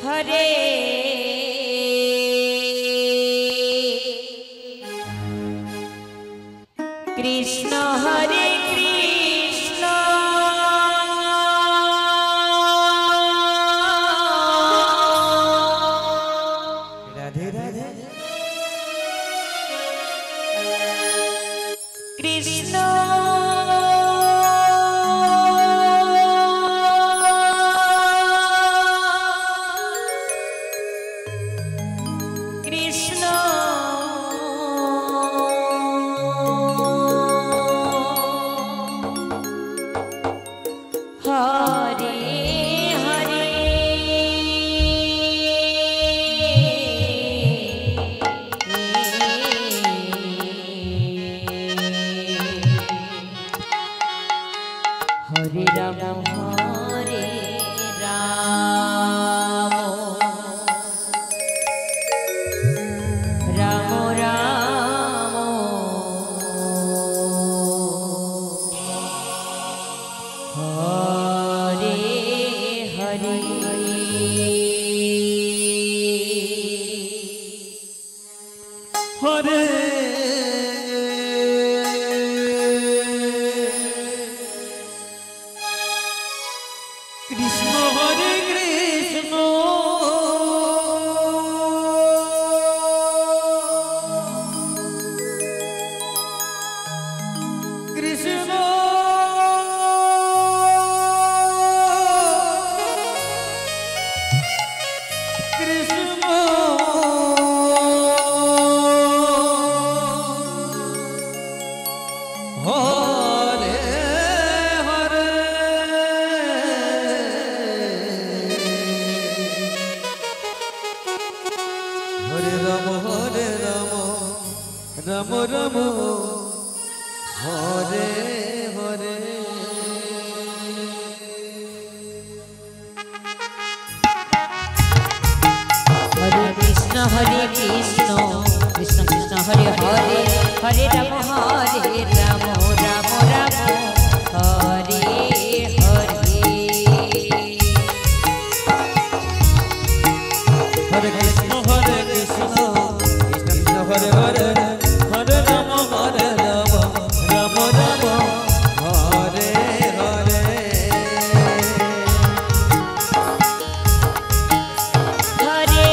Hare Krishna Hare Krishna Radhe Radhe Krishna Krishna Hare Hare Hare Ram Hare Ram Ram Ram Hare Hare Hare Krishna Hare Krishna Krishna Krishna Hare Hare Hare Ram Ram Ram Hare Hare Hare Krishna Krishna Krishna Hare Hare Hare Ram Ram Ram Hare Hare Hare Krishna Krishna Krishna Hare Hare Hare Ram Ram Ram Hare Hare Hare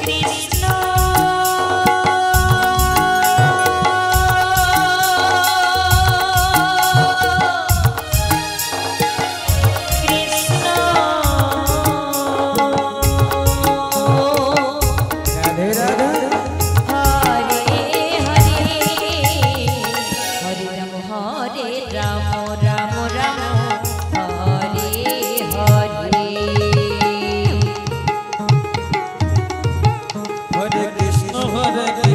Krishna Hare Krishna Krishna Radhe Radhe Hare Hare Hare Ram Ram Ram Hare Hare Hare Krishna Hare Hare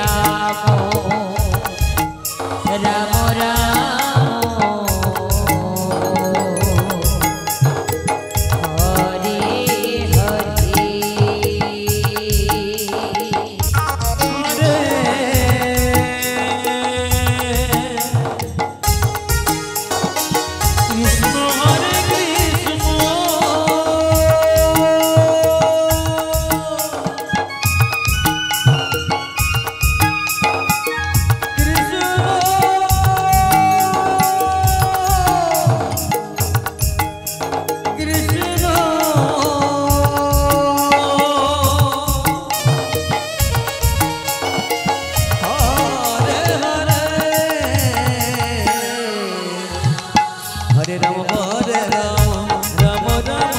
Ram Ram Ram Hare Hare Krishna Hare Hare Ram Ram Ram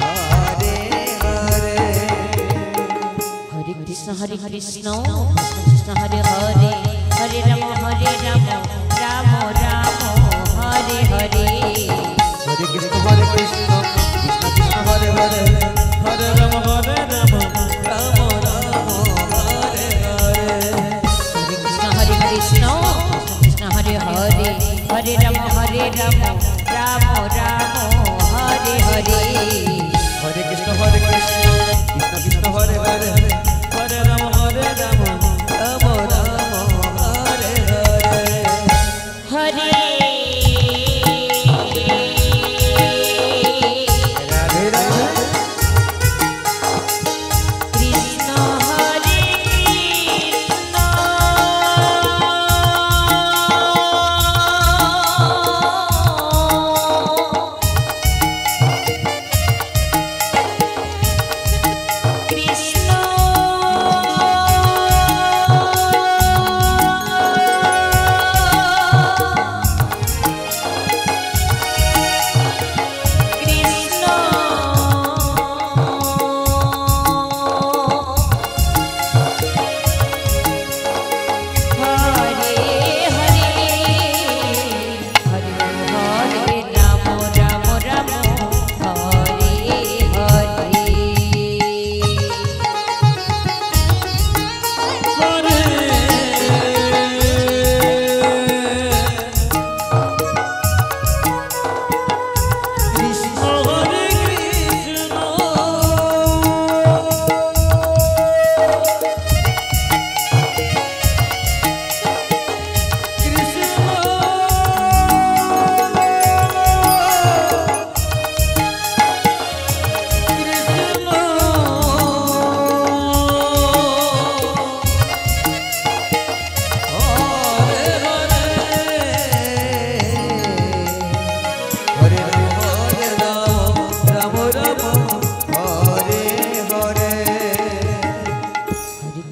Hare Hare Hare Krishna Krishna Hare Hare Hare Ram Ram Ram Ram Hare Hare Hare Krishna Hare Krishna, Krishna Krishna Hare Hare, Hare Rama Hare Rama, Rama Rama Hare Hare. Hare Krishna Krishna Hare Hare Hare Rama Hare Rama Rama Rama Hare Hare. Hare Krishna Krishna Krishna Hare Hare, Hare Rama Hare Rama, Rama Rama Hare Hare. Hare Radhe Radhe.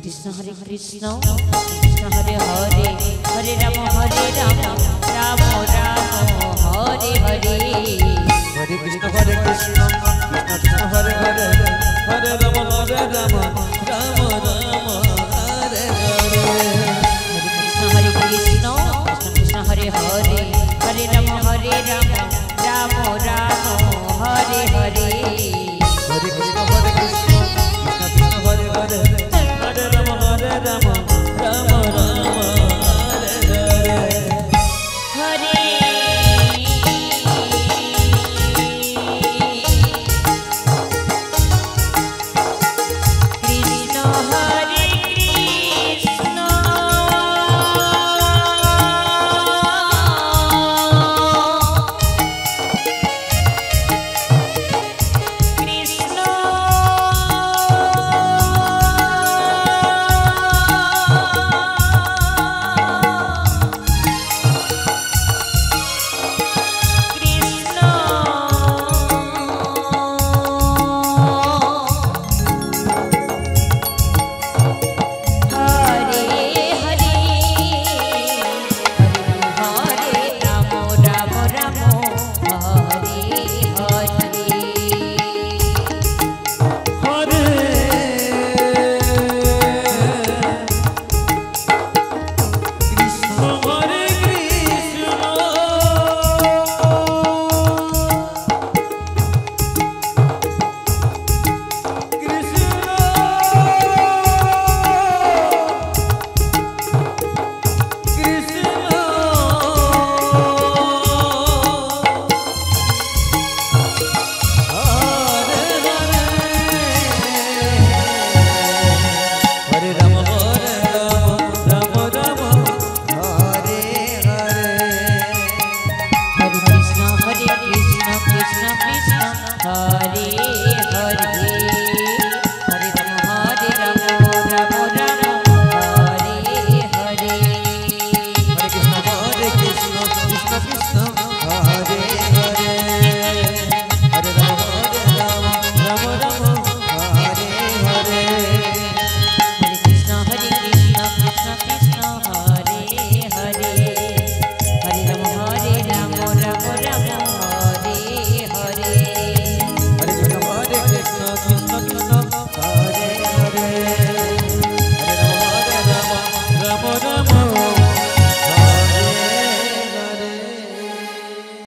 Krishna Hare Krishna Krishna Hare Hare Hare Rama Hare Rama Rama Rama Hare Hare. Hare Krishna Krishna Krishna Hare Hare,